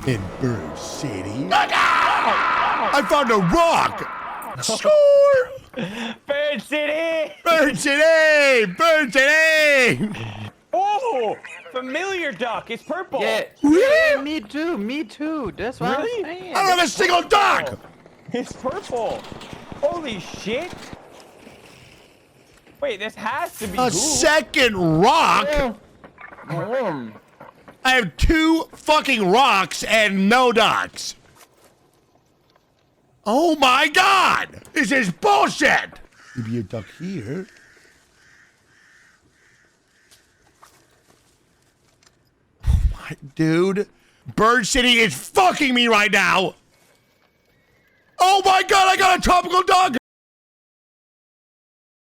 In Bird City. I found a rock. Sure. Bird City! Bird City. Bird City. Oh, familiar duck. It's purple. Yeah, Really? yeah, me too. Me too. That's what Really? I'm saying. I don't have a single duck. It's purple. Holy shit. Wait, this has to be A Goo. second rock. I have 2 fucking rocks and no ducks. Oh my god! This is bullshit! Maybe a duck here. Oh my dude. Bird City is fucking me right now. Oh my god, I got a tropical duck!